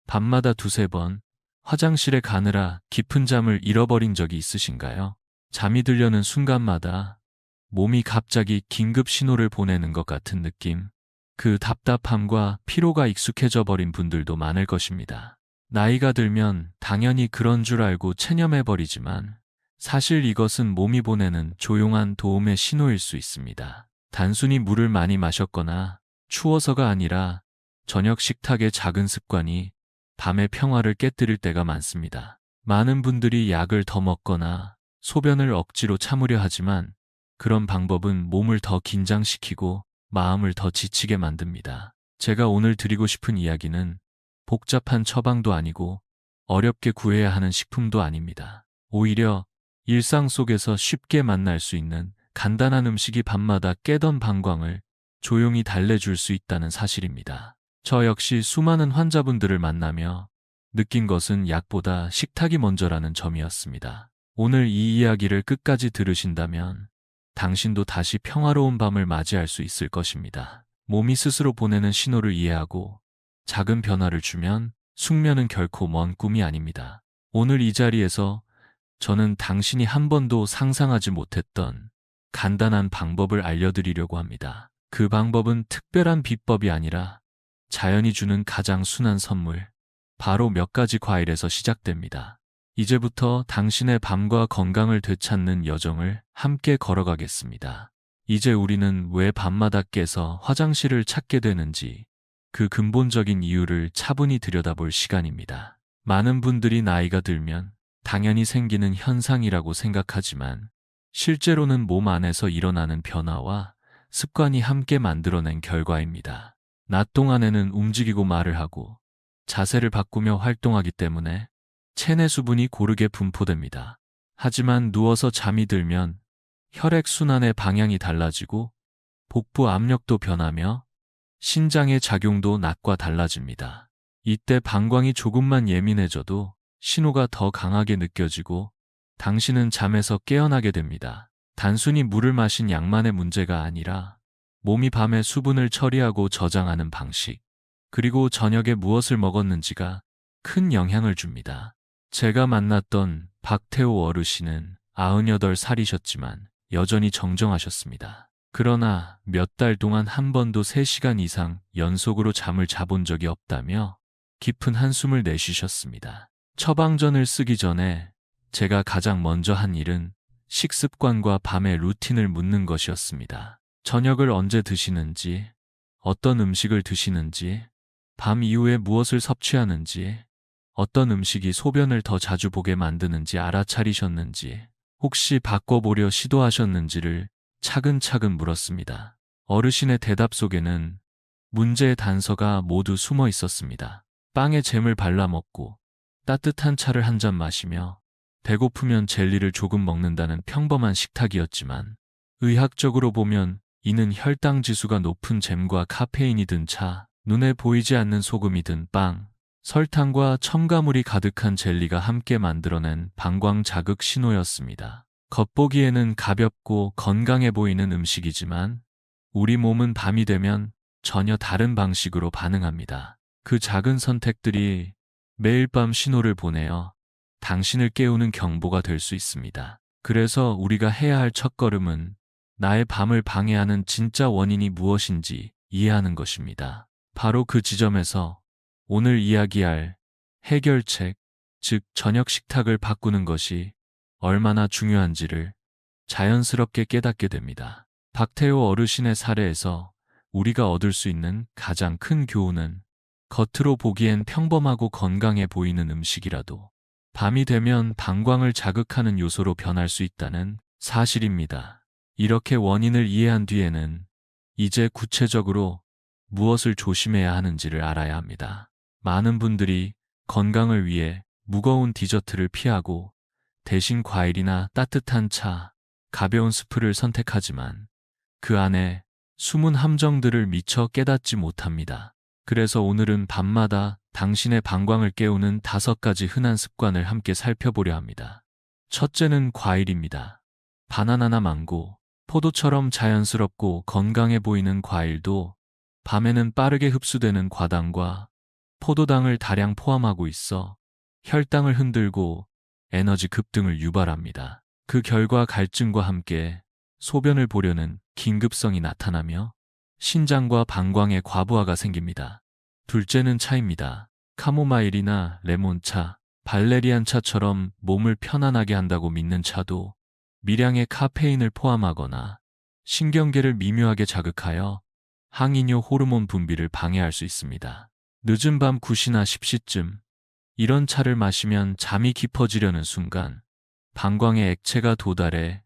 밤마다 두세 번 화장실에 가느라 깊은 잠을 잃어버린 적이 있으신가요? 잠이 들려는 순간마다 몸이 갑자기 긴급 신호를 보내는 것 같은 느낌. 그 답답함과 피로가 익숙해져 버린 분들도 많을 것입니다. 나이가 들면 당연히 그런 줄 알고 체념해버리지만 사실 이것은 몸이 보내는 조용한 도움의 신호일 수 있습니다. 단순히 물을 많이 마셨거나 추워서가 아니라 저녁 식탁의 작은 습관이 밤의 평화를 깨뜨릴 때가 많습니다. 많은 분들이 약을 더 먹거나 소변을 억지로 참으려 하지만 그런 방법은 몸을 더 긴장시키고 마음을 더 지치게 만듭니다. 제가 오늘 드리고 싶은 이야기는 복잡한 처방도 아니고 어렵게 구해야 하는 식품도 아닙니다. 오히려 일상 속에서 쉽게 만날 수 있는 간단한 음식이 밤마다 깨던 방광을 조용히 달래줄 수 있다는 사실입니다. 저 역시 수많은 환자분들을 만나며 느낀 것은 약보다 식탁이 먼저라는 점이었습니다. 오늘 이 이야기를 끝까지 들으신다면 당신도 다시 평화로운 밤을 맞이할 수 있을 것입니다. 몸이 스스로 보내는 신호를 이해하고 작은 변화를 주면 숙면은 결코 먼 꿈이 아닙니다. 오늘 이 자리에서 저는 당신이 한 번도 상상하지 못했던 간단한 방법을 알려드리려고 합니다. 그 방법은 특별한 비법이 아니라 자연이 주는 가장 순한 선물, 바로 몇 가지 과일에서 시작됩니다. 이제부터 당신의 밤과 건강을 되찾는 여정을 함께 걸어가겠습니다. 이제 우리는 왜 밤마다 깨서 화장실을 찾게 되는지 그 근본적인 이유를 차분히 들여다볼 시간입니다. 많은 분들이 나이가 들면 당연히 생기는 현상이라고 생각하지만 실제로는 몸 안에서 일어나는 변화와 습관이 함께 만들어낸 결과입니다. 낮 동안에는 움직이고 말을 하고 자세를 바꾸며 활동하기 때문에 체내 수분이 고르게 분포됩니다. 하지만 누워서 잠이 들면 혈액순환의 방향이 달라지고 복부 압력도 변하며 신장의 작용도 낮과 달라집니다. 이때 방광이 조금만 예민해져도 신호가 더 강하게 느껴지고 당신은 잠에서 깨어나게 됩니다. 단순히 물을 마신 양만의 문제가 아니라 몸이 밤에 수분을 처리하고 저장하는 방식, 그리고 저녁에 무엇을 먹었는지가 큰 영향을 줍니다. 제가 만났던 박태호 어르신은 98살이셨지만 여전히 정정하셨습니다. 그러나 몇 달 동안 한 번도 3시간 이상 연속으로 잠을 자본 적이 없다며 깊은 한숨을 내쉬셨습니다. 처방전을 쓰기 전에 제가 가장 먼저 한 일은 식습관과 밤의 루틴을 묻는 것이었습니다. 저녁을 언제 드시는지, 어떤 음식을 드시는지, 밤 이후에 무엇을 섭취하는지, 어떤 음식이 소변을 더 자주 보게 만드는지 알아차리셨는지, 혹시 바꿔보려 시도하셨는지를 차근차근 물었습니다. 어르신의 대답 속에는 문제의 단서가 모두 숨어 있었습니다. 빵에 잼을 발라 먹고 따뜻한 차를 한 잔 마시며 배고프면 젤리를 조금 먹는다는 평범한 식탁이었지만 의학적으로 보면 이는 혈당 지수가 높은 잼과 카페인이 든 차, 눈에 보이지 않는 소금이 든 빵, 설탕과 첨가물이 가득한 젤리가 함께 만들어낸 방광 자극 신호였습니다. 겉보기에는 가볍고 건강해 보이는 음식이지만 우리 몸은 밤이 되면 전혀 다른 방식으로 반응합니다. 그 작은 선택들이 매일 밤 신호를 보내어 당신을 깨우는 경보가 될 수 있습니다. 그래서 우리가 해야 할 첫걸음은 나의 밤을 방해하는 진짜 원인이 무엇인지 이해하는 것입니다. 바로 그 지점에서 오늘 이야기할 해결책, 즉 저녁 식탁을 바꾸는 것이 얼마나 중요한지를 자연스럽게 깨닫게 됩니다. 박태호 어르신의 사례에서 우리가 얻을 수 있는 가장 큰 교훈은 겉으로 보기엔 평범하고 건강해 보이는 음식이라도 밤이 되면 방광을 자극하는 요소로 변할 수 있다는 사실입니다. 이렇게 원인을 이해한 뒤에는 이제 구체적으로 무엇을 조심해야 하는지를 알아야 합니다. 많은 분들이 건강을 위해 무거운 디저트를 피하고 대신 과일이나 따뜻한 차, 가벼운 스프를 선택하지만 그 안에 숨은 함정들을 미처 깨닫지 못합니다. 그래서 오늘은 밤마다 당신의 방광을 깨우는 5가지 흔한 습관을 함께 살펴보려 합니다. 첫째는 과일입니다. 바나나나 망고, 포도처럼 자연스럽고 건강해 보이는 과일도 밤에는 빠르게 흡수되는 과당과 포도당을 다량 포함하고 있어 혈당을 흔들고 에너지 급등을 유발합니다. 그 결과 갈증과 함께 소변을 보려는 긴급성이 나타나며 신장과 방광의 과부하가 생깁니다. 둘째는 차입니다. 카모마일이나 레몬차, 발레리안 차처럼 몸을 편안하게 한다고 믿는 차도 미량의 카페인을 포함하거나 신경계를 미묘하게 자극하여 항이뇨 호르몬 분비를 방해할 수 있습니다. 늦은 밤 9시나 10시쯤 이런 차를 마시면 잠이 깊어지려는 순간 방광에 액체가 도달해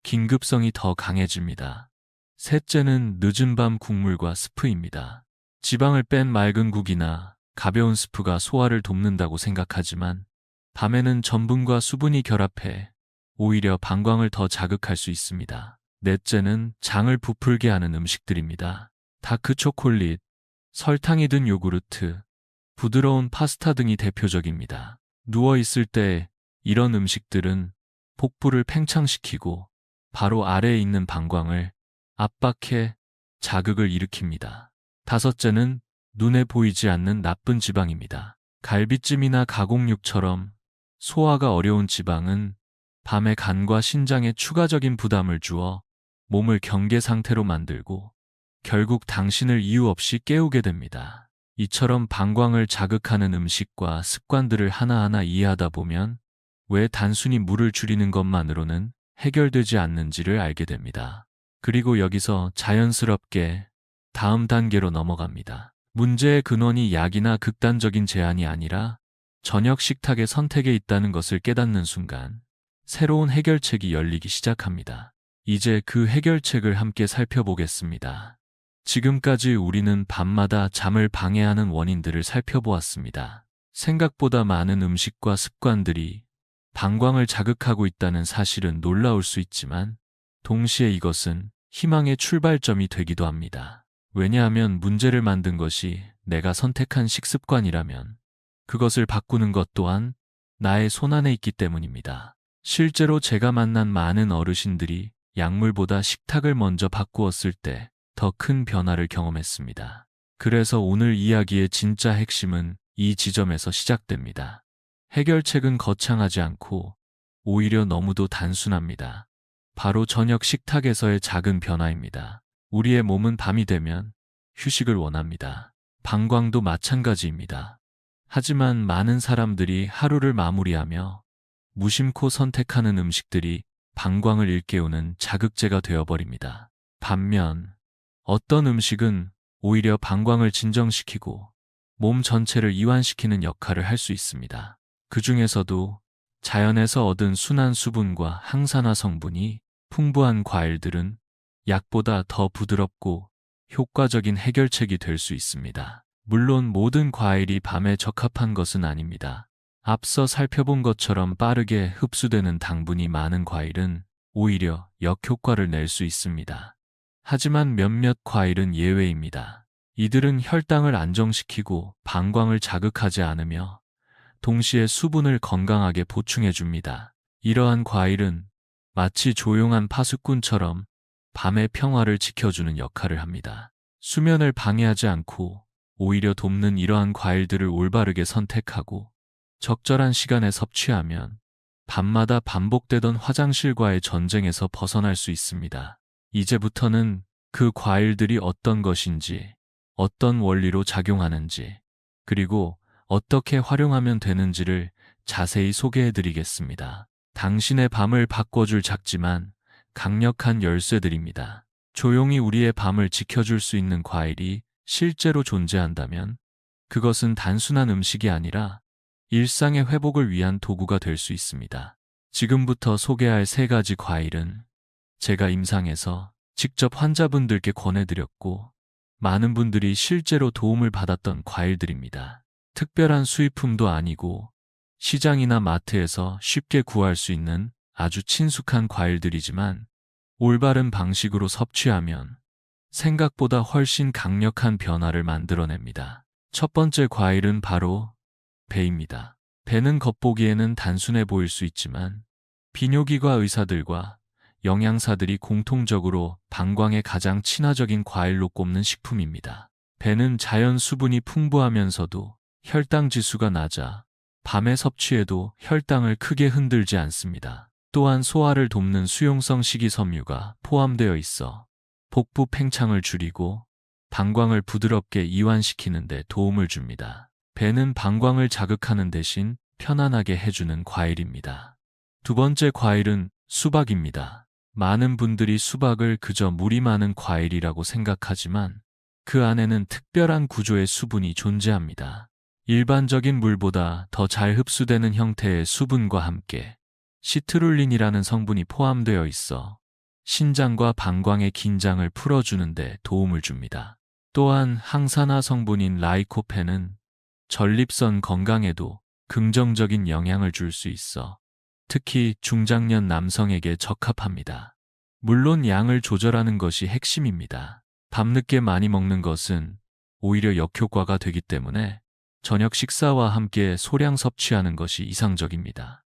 긴급성이 더 강해집니다. 셋째는 늦은 밤 국물과 스프입니다. 지방을 뺀 맑은 국이나 가벼운 스프가 소화를 돕는다고 생각하지만 밤에는 전분과 수분이 결합해 오히려 방광을 더 자극할 수 있습니다. 넷째는 장을 부풀게 하는 음식들입니다. 다크 초콜릿, 설탕이 든 요구르트, 부드러운 파스타 등이 대표적입니다. 누워있을 때 이런 음식들은 복부를 팽창시키고 바로 아래에 있는 방광을 압박해 자극을 일으킵니다. 다섯째는 눈에 보이지 않는 나쁜 지방입니다. 갈비찜이나 가공육처럼 소화가 어려운 지방은 밤에 간과 신장에 추가적인 부담을 주어 몸을 경계 상태로 만들고 결국 당신을 이유 없이 깨우게 됩니다. 이처럼 방광을 자극하는 음식과 습관들을 하나하나 이해하다 보면 왜 단순히 물을 줄이는 것만으로는 해결되지 않는지를 알게 됩니다. 그리고 여기서 자연스럽게 다음 단계로 넘어갑니다. 문제의 근원이 약이나 극단적인 제한이 아니라 저녁 식탁의 선택에 있다는 것을 깨닫는 순간 새로운 해결책이 열리기 시작합니다. 이제 그 해결책을 함께 살펴보겠습니다. 지금까지 우리는 밤마다 잠을 방해하는 원인들을 살펴보았습니다. 생각보다 많은 음식과 습관들이 방광을 자극하고 있다는 사실은 놀라울 수 있지만 동시에 이것은 희망의 출발점이 되기도 합니다. 왜냐하면 문제를 만든 것이 내가 선택한 식습관이라면 그것을 바꾸는 것 또한 나의 손안에 있기 때문입니다. 실제로 제가 만난 많은 어르신들이 약물보다 식탁을 먼저 바꾸었을 때 더 큰 변화를 경험했습니다. 그래서 오늘 이야기의 진짜 핵심은 이 지점에서 시작됩니다. 해결책은 거창하지 않고 오히려 너무도 단순합니다. 바로 저녁 식탁에서의 작은 변화입니다. 우리의 몸은 밤이 되면 휴식을 원합니다. 방광도 마찬가지입니다. 하지만 많은 사람들이 하루를 마무리하며 무심코 선택하는 음식들이 방광을 일깨우는 자극제가 되어버립니다. 반면 어떤 음식은 오히려 방광을 진정시키고 몸 전체를 이완시키는 역할을 할 수 있습니다. 그 중에서도 자연에서 얻은 순한 수분과 항산화 성분이 풍부한 과일들은 약보다 더 부드럽고 효과적인 해결책이 될 수 있습니다. 물론 모든 과일이 밤에 적합한 것은 아닙니다. 앞서 살펴본 것처럼 빠르게 흡수되는 당분이 많은 과일은 오히려 역효과를 낼 수 있습니다. 하지만 몇몇 과일은 예외입니다. 이들은 혈당을 안정시키고 방광을 자극하지 않으며 동시에 수분을 건강하게 보충해 줍니다. 이러한 과일은 마치 조용한 파수꾼처럼 밤의 평화를 지켜주는 역할을 합니다. 수면을 방해하지 않고 오히려 돕는 이러한 과일들을 올바르게 선택하고 적절한 시간에 섭취하면 밤마다 반복되던 화장실과의 전쟁에서 벗어날 수 있습니다. 이제부터는 그 과일들이 어떤 것인지, 어떤 원리로 작용하는지, 그리고 어떻게 활용하면 되는지를 자세히 소개해 드리겠습니다. 당신의 밤을 바꿔줄 작지만 강력한 열쇠들입니다. 조용히 우리의 밤을 지켜줄 수 있는 과일이 실제로 존재한다면 그것은 단순한 음식이 아니라 일상의 회복을 위한 도구가 될 수 있습니다. 지금부터 소개할 3가지 과일은 제가 임상에서 직접 환자분들께 권해드렸고 많은 분들이 실제로 도움을 받았던 과일들입니다. 특별한 수입품도 아니고 시장이나 마트에서 쉽게 구할 수 있는 아주 친숙한 과일들이지만 올바른 방식으로 섭취하면 생각보다 훨씬 강력한 변화를 만들어냅니다. 첫 번째 과일은 바로 배입니다. 배는 겉보기에는 단순해 보일 수 있지만 비뇨기과 의사들과 영양사들이 공통적으로 방광에 가장 친화적인 과일로 꼽는 식품입니다. 배는 자연 수분이 풍부하면서도 혈당 지수가 낮아 밤에 섭취해도 혈당을 크게 흔들지 않습니다. 또한 소화를 돕는 수용성 식이섬유가 포함되어 있어 복부 팽창을 줄이고 방광을 부드럽게 이완시키는 데 도움을 줍니다. 배는 방광을 자극하는 대신 편안하게 해주는 과일입니다. 두 번째 과일은 수박입니다. 많은 분들이 수박을 그저 물이 많은 과일이라고 생각하지만 그 안에는 특별한 구조의 수분이 존재합니다. 일반적인 물보다 더 잘 흡수되는 형태의 수분과 함께 시트룰린이라는 성분이 포함되어 있어 신장과 방광의 긴장을 풀어주는 데 도움을 줍니다. 또한 항산화 성분인 라이코펜은 전립선 건강에도 긍정적인 영향을 줄 수 있어 특히 중장년 남성에게 적합합니다. 물론 양을 조절하는 것이 핵심입니다. 밤늦게 많이 먹는 것은 오히려 역효과가 되기 때문에 저녁 식사와 함께 소량 섭취하는 것이 이상적입니다.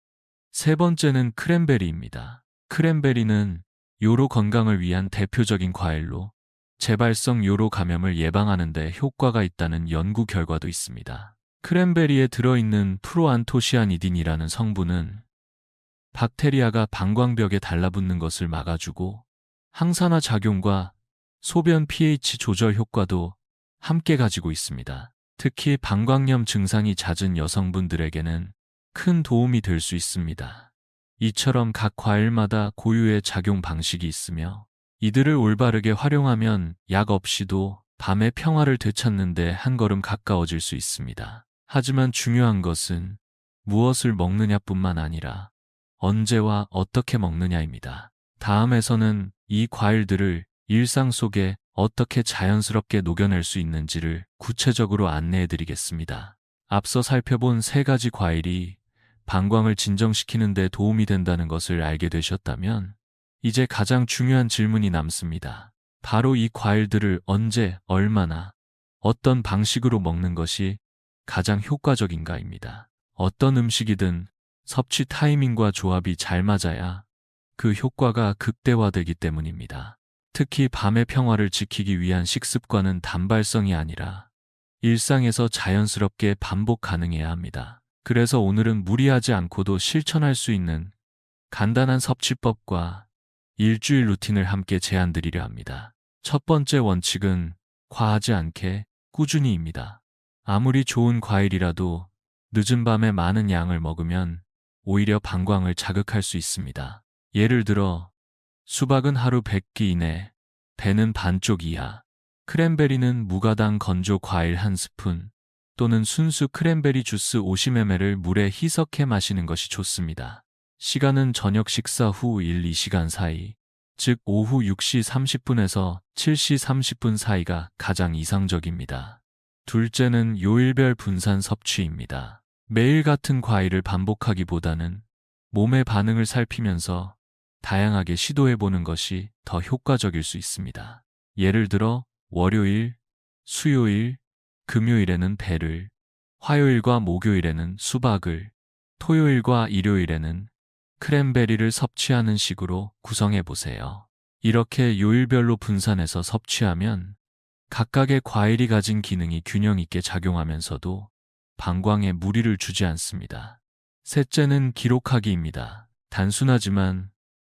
세 번째는 크랜베리입니다. 크랜베리는 요로 건강을 위한 대표적인 과일로 재발성 요로 감염을 예방하는 데 효과가 있다는 연구 결과도 있습니다. 크랜베리에 들어있는 프로안토시아니딘이라는 성분은 박테리아가 방광벽에 달라붙는 것을 막아주고 항산화 작용과 소변 pH 조절 효과도 함께 가지고 있습니다. 특히 방광염 증상이 잦은 여성분들에게는 큰 도움이 될 수 있습니다. 이처럼 각 과일마다 고유의 작용 방식이 있으며 이들을 올바르게 활용하면 약 없이도 밤의 평화를 되찾는 데 한 걸음 가까워질 수 있습니다. 하지만 중요한 것은 무엇을 먹느냐뿐만 아니라 언제와 어떻게 먹느냐입니다. 다음에서는 이 과일들을 일상 속에 어떻게 자연스럽게 녹여낼 수 있는지를 구체적으로 안내해 드리겠습니다. 앞서 살펴본 세 가지 과일이 방광을 진정시키는 데 도움이 된다는 것을 알게 되셨다면 이제 가장 중요한 질문이 남습니다. 바로 이 과일들을 언제, 얼마나, 어떤 방식으로 먹는 것이 가장 효과적인가입니다. 어떤 음식이든 섭취 타이밍과 조합이 잘 맞아야 그 효과가 극대화되기 때문입니다. 특히 밤의 평화를 지키기 위한 식습관은 단발성이 아니라 일상에서 자연스럽게 반복 가능해야 합니다. 그래서 오늘은 무리하지 않고도 실천할 수 있는 간단한 섭취법과 일주일 루틴을 함께 제안드리려 합니다. 첫 번째 원칙은 과하지 않게 꾸준히입니다. 아무리 좋은 과일이라도 늦은 밤에 많은 양을 먹으면 오히려 방광을 자극할 수 있습니다. 예를 들어 수박은 하루 100끼 이내, 배는 반쪽 이하, 크랜베리는 무가당 건조 과일 1스푼 또는 순수 크랜베리 주스 50ml를 물에 희석해 마시는 것이 좋습니다. 시간은 저녁 식사 후 1-2시간 사이, 즉 오후 6시 30분에서 7시 30분 사이가 가장 이상적입니다. 둘째는 요일별 분산 섭취입니다. 매일 같은 과일을 반복하기보다는 몸의 반응을 살피면서 다양하게 시도해보는 것이 더 효과적일 수 있습니다. 예를 들어 월요일, 수요일, 금요일에는 배를, 화요일과 목요일에는 수박을, 토요일과 일요일에는 크랜베리를 섭취하는 식으로 구성해보세요. 이렇게 요일별로 분산해서 섭취하면 각각의 과일이 가진 기능이 균형 있게 작용하면서도 방광에 무리를 주지 않습니다. 셋째는 기록하기입니다. 단순하지만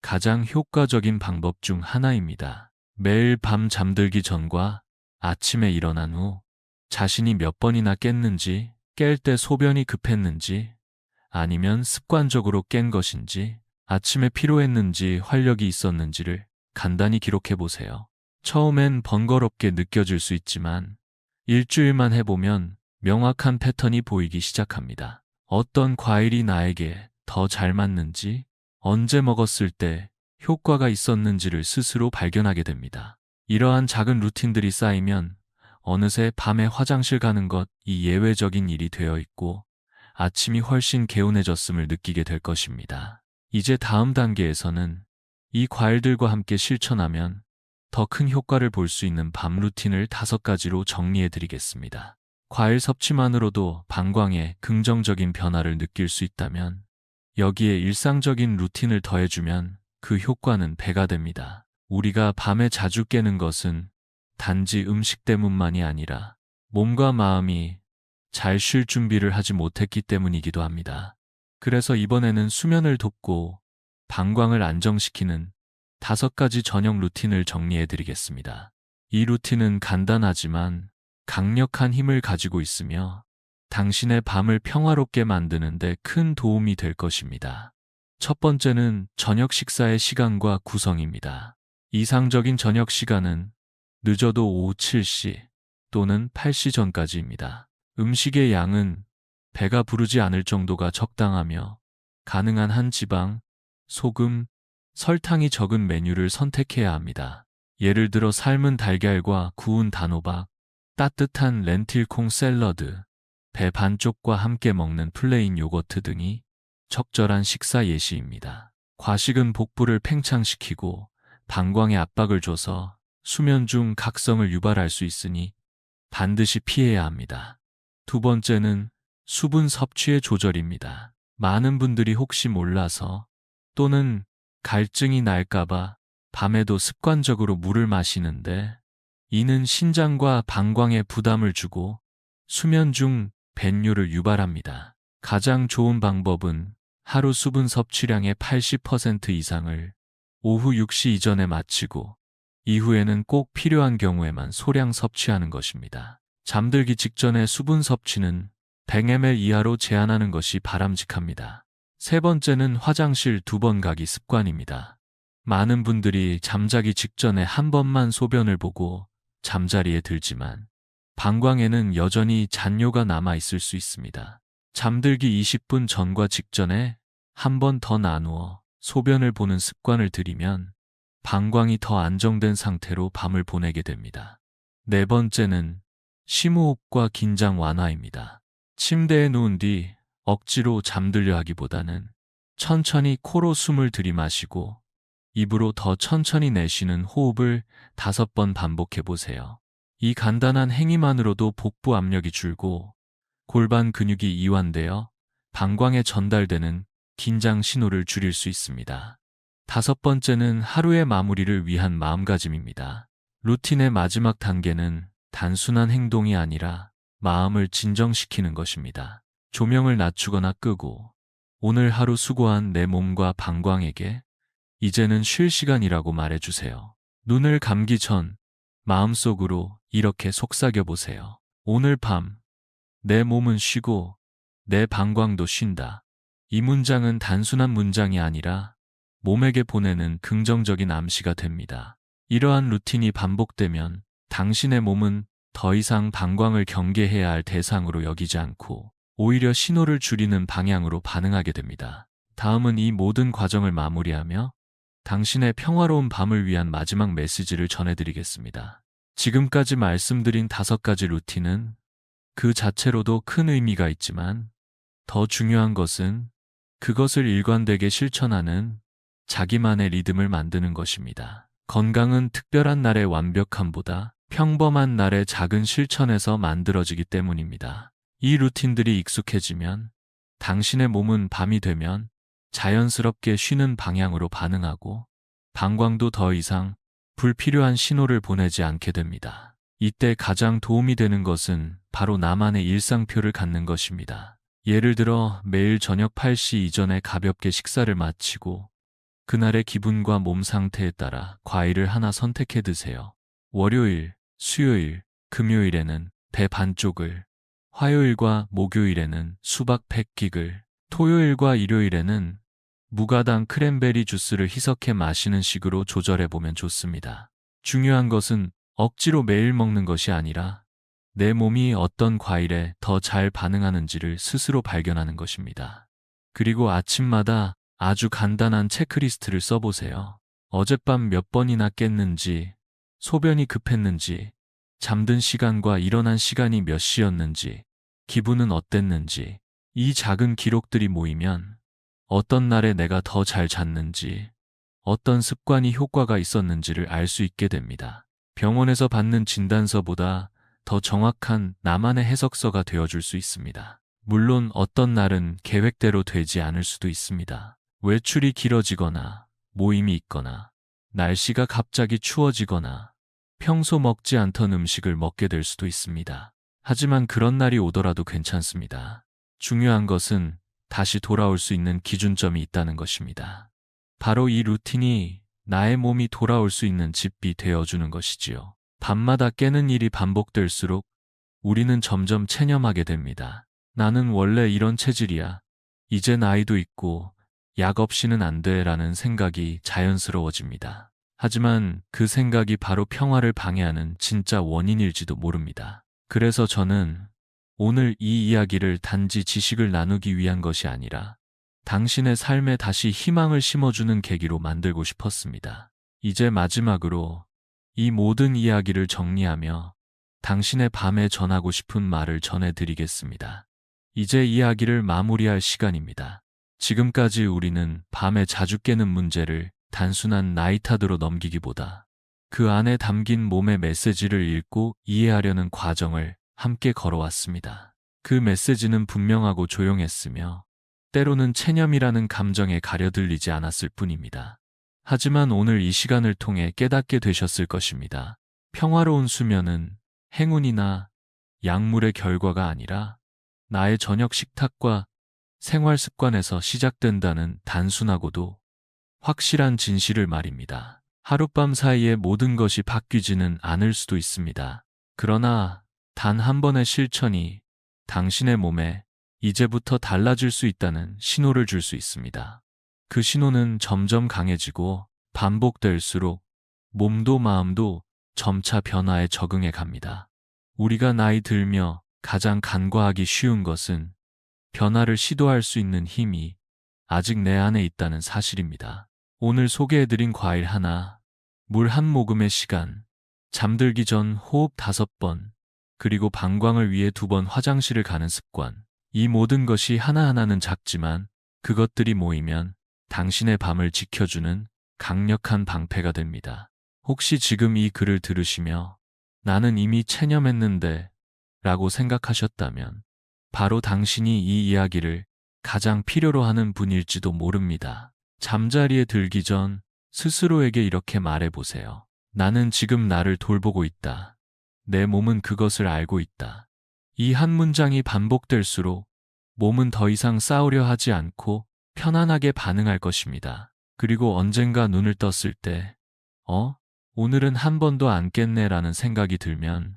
가장 효과적인 방법 중 하나입니다. 매일 밤 잠들기 전과 아침에 일어난 후 자신이 몇 번이나 깼는지, 깰 때 소변이 급했는지, 아니면 습관적으로 깬 것인지, 아침에 피로했는지 활력이 있었는지를 간단히 기록해 보세요. 처음엔 번거롭게 느껴질 수 있지만 일주일만 해보면 명확한 패턴이 보이기 시작합니다. 어떤 과일이 나에게 더 잘 맞는지, 언제 먹었을 때 효과가 있었는지를 스스로 발견하게 됩니다. 이러한 작은 루틴들이 쌓이면 어느새 밤에 화장실 가는 것이 예외적인 일이 되어 있고 아침이 훨씬 개운해졌음을 느끼게 될 것입니다. 이제 다음 단계에서는 이 과일들과 함께 실천하면 더 큰 효과를 볼 수 있는 밤 루틴을 5가지로 정리해 드리겠습니다. 과일 섭취만으로도 방광에 긍정적인 변화를 느낄 수 있다면 여기에 일상적인 루틴을 더해주면 그 효과는 배가 됩니다. 우리가 밤에 자주 깨는 것은 단지 음식 때문만이 아니라 몸과 마음이 잘 쉴 준비를 하지 못했기 때문이기도 합니다. 그래서 이번에는 수면을 돕고 방광을 안정시키는 5가지 저녁 루틴을 정리해 드리겠습니다. 이 루틴은 간단하지만 강력한 힘을 가지고 있으며 당신의 밤을 평화롭게 만드는 데 큰 도움이 될 것입니다. 첫 번째는 저녁 식사의 시간과 구성입니다. 이상적인 저녁 시간은 늦어도 오후 7시 또는 8시 전까지입니다. 음식의 양은 배가 부르지 않을 정도가 적당하며 가능한 한 지방, 소금, 설탕이 적은 메뉴를 선택해야 합니다. 예를 들어 삶은 달걀과 구운 단호박, 따뜻한 렌틸콩 샐러드, 배 반쪽과 함께 먹는 플레인 요거트 등이 적절한 식사 예시입니다. 과식은 복부를 팽창시키고 방광에 압박을 줘서 수면 중 각성을 유발할 수 있으니 반드시 피해야 합니다. 두 번째는 수분 섭취의 조절입니다. 많은 분들이 혹시 몰라서 또는 갈증이 날까봐 밤에도 습관적으로 물을 마시는데 이는 신장과 방광에 부담을 주고 수면 중 뱃뇨를 유발합니다. 가장 좋은 방법은 하루 수분 섭취량의 80% 이상을 오후 6시 이전에 마치고 이후에는 꼭 필요한 경우에만 소량 섭취하는 것입니다. 잠들기 직전에 수분 섭취는 100ml 이하로 제한하는 것이 바람직합니다. 세 번째는 화장실 2번 가기 습관입니다. 많은 분들이 잠자기 직전에 한 번만 소변을 보고 잠자리에 들지만 방광에는 여전히 잔뇨가 남아 있을 수 있습니다. 잠들기 20분 전과 직전에 한 번 더 나누어 소변을 보는 습관을 들이면 방광이 더 안정된 상태로 밤을 보내게 됩니다. 네 번째는 심호흡과 긴장 완화입니다. 침대에 누운 뒤 억지로 잠들려 하기보다는 천천히 코로 숨을 들이마시고 입으로 더 천천히 내쉬는 호흡을 5번 반복해 보세요. 이 간단한 행위만으로도 복부 압력이 줄고 골반 근육이 이완되어 방광에 전달되는 긴장 신호를 줄일 수 있습니다. 5번째는 하루의 마무리를 위한 마음가짐입니다. 루틴의 마지막 단계는 단순한 행동이 아니라 마음을 진정시키는 것입니다. 조명을 낮추거나 끄고 오늘 하루 수고한 내 몸과 방광에게 이제는 쉴 시간이라고 말해주세요. 눈을 감기 전 마음속으로 이렇게 속삭여 보세요. 오늘 밤 내 몸은 쉬고 내 방광도 쉰다. 이 문장은 단순한 문장이 아니라 몸에게 보내는 긍정적인 암시가 됩니다. 이러한 루틴이 반복되면 당신의 몸은 더 이상 방광을 경계해야 할 대상으로 여기지 않고 오히려 신호를 줄이는 방향으로 반응하게 됩니다. 다음은 이 모든 과정을 마무리하며 당신의 평화로운 밤을 위한 마지막 메시지를 전해드리겠습니다. 지금까지 말씀드린 5가지 루틴은 그 자체로도 큰 의미가 있지만 더 중요한 것은 그것을 일관되게 실천하는 자기만의 리듬을 만드는 것입니다. 건강은 특별한 날의 완벽함보다 평범한 날의 작은 실천에서 만들어지기 때문입니다. 이 루틴들이 익숙해지면 당신의 몸은 밤이 되면 자연스럽게 쉬는 방향으로 반응하고 방광도 더 이상 불필요한 신호를 보내지 않게 됩니다. 이때 가장 도움이 되는 것은 바로 나만의 일상표를 갖는 것입니다. 예를 들어 매일 저녁 8시 이전에 가볍게 식사를 마치고 그날의 기분과 몸 상태에 따라 과일을 하나 선택해 드세요. 월요일, 수요일, 금요일에는 배 반쪽을, 화요일과 목요일에는 수박 100긱을, 토요일과 일요일에는 무가당 크랜베리 주스를 희석해 마시는 식으로 조절해보면 좋습니다. 중요한 것은 억지로 매일 먹는 것이 아니라 내 몸이 어떤 과일에 더 잘 반응하는지를 스스로 발견하는 것입니다. 그리고 아침마다 아주 간단한 체크리스트를 써보세요. 어젯밤 몇 번이나 깼는지, 소변이 급했는지, 잠든 시간과 일어난 시간이 몇 시였는지, 기분은 어땠는지, 이 작은 기록들이 모이면 어떤 날에 내가 더 잘 잤는지, 어떤 습관이 효과가 있었는지를 알 수 있게 됩니다. 병원에서 받는 진단서보다 더 정확한 나만의 해석서가 되어줄 수 있습니다. 물론 어떤 날은 계획대로 되지 않을 수도 있습니다. 외출이 길어지거나 모임이 있거나 날씨가 갑자기 추워지거나 평소 먹지 않던 음식을 먹게 될 수도 있습니다. 하지만 그런 날이 오더라도 괜찮습니다. 중요한 것은 다시 돌아올 수 있는 기준점이 있다는 것입니다. 바로 이 루틴이 나의 몸이 돌아올 수 있는 집이 되어주는 것이지요. 밤마다 깨는 일이 반복될수록 우리는 점점 체념하게 됩니다. 나는 원래 이런 체질이야. 이제 나이도 있고 약 없이는 안 돼 라는 생각이 자연스러워집니다. 하지만 그 생각이 바로 평화를 방해하는 진짜 원인일지도 모릅니다. 그래서 저는 오늘 이 이야기를 단지 지식을 나누기 위한 것이 아니라 당신의 삶에 다시 희망을 심어주는 계기로 만들고 싶었습니다. 이제 마지막으로 이 모든 이야기를 정리하며 당신의 밤에 전하고 싶은 말을 전해드리겠습니다. 이제 이야기를 마무리할 시간입니다. 지금까지 우리는 밤에 자주 깨는 문제를 단순한 나이타드로 넘기기보다 그 안에 담긴 몸의 메시지를 읽고 이해하려는 과정을 함께 걸어왔습니다. 그 메시지는 분명하고 조용했으며 때로는 체념이라는 감정에 가려들리지 않았을 뿐입니다. 하지만 오늘 이 시간을 통해 깨닫게 되셨을 것입니다. 평화로운 수면은 행운이나 약물의 결과가 아니라 나의 저녁 식탁과 생활 습관에서 시작된다는 단순하고도 확실한 진실을 말입니다. 하룻밤 사이에 모든 것이 바뀌지는 않을 수도 있습니다. 그러나 단 한 번의 실천이 당신의 몸에 이제부터 달라질 수 있다는 신호를 줄 수 있습니다. 그 신호는 점점 강해지고 반복될수록 몸도 마음도 점차 변화에 적응해 갑니다. 우리가 나이 들며 가장 간과하기 쉬운 것은 변화를 시도할 수 있는 힘이 아직 내 안에 있다는 사실입니다. 오늘 소개해드린 과일 하나, 물 한 모금의 시간, 잠들기 전 호흡 5번, 그리고 방광을 위해 2번 화장실을 가는 습관. 이 모든 것이 하나하나는 작지만 그것들이 모이면 당신의 밤을 지켜주는 강력한 방패가 됩니다. 혹시 지금 이 글을 들으시며 나는 이미 체념했는데 라고 생각하셨다면 바로 당신이 이 이야기를 가장 필요로 하는 분일지도 모릅니다. 잠자리에 들기 전 스스로에게 이렇게 말해보세요. 나는 지금 나를 돌보고 있다. 내 몸은 그것을 알고 있다. 이 한 문장이 반복될수록 몸은 더 이상 싸우려 하지 않고 편안하게 반응할 것입니다. 그리고 언젠가 눈을 떴을 때, 오늘은 한 번도 안 깼네라는 생각이 들면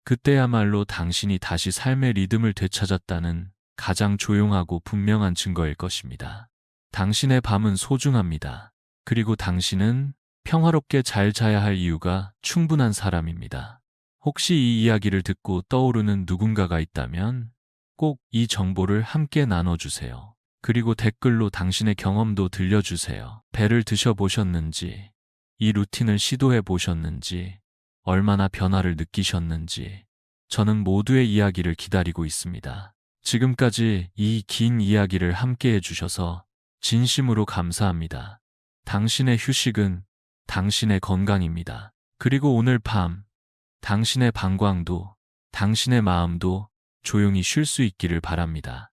그때야말로 당신이 다시 삶의 리듬을 되찾았다는 가장 조용하고 분명한 증거일 것입니다. 당신의 밤은 소중합니다. 그리고 당신은 평화롭게 잘 자야 할 이유가 충분한 사람입니다. 혹시 이 이야기를 듣고 떠오르는 누군가가 있다면 꼭 이 정보를 함께 나눠주세요. 그리고 댓글로 당신의 경험도 들려주세요. 배를 드셔보셨는지, 이 루틴을 시도해 보셨는지, 얼마나 변화를 느끼셨는지, 저는 모두의 이야기를 기다리고 있습니다. 지금까지 이 긴 이야기를 함께 해주셔서 진심으로 감사합니다. 당신의 휴식은 당신의 건강입니다. 그리고 오늘 밤, 당신의 방광도, 당신의 마음도 조용히 쉴 수 있기를 바랍니다.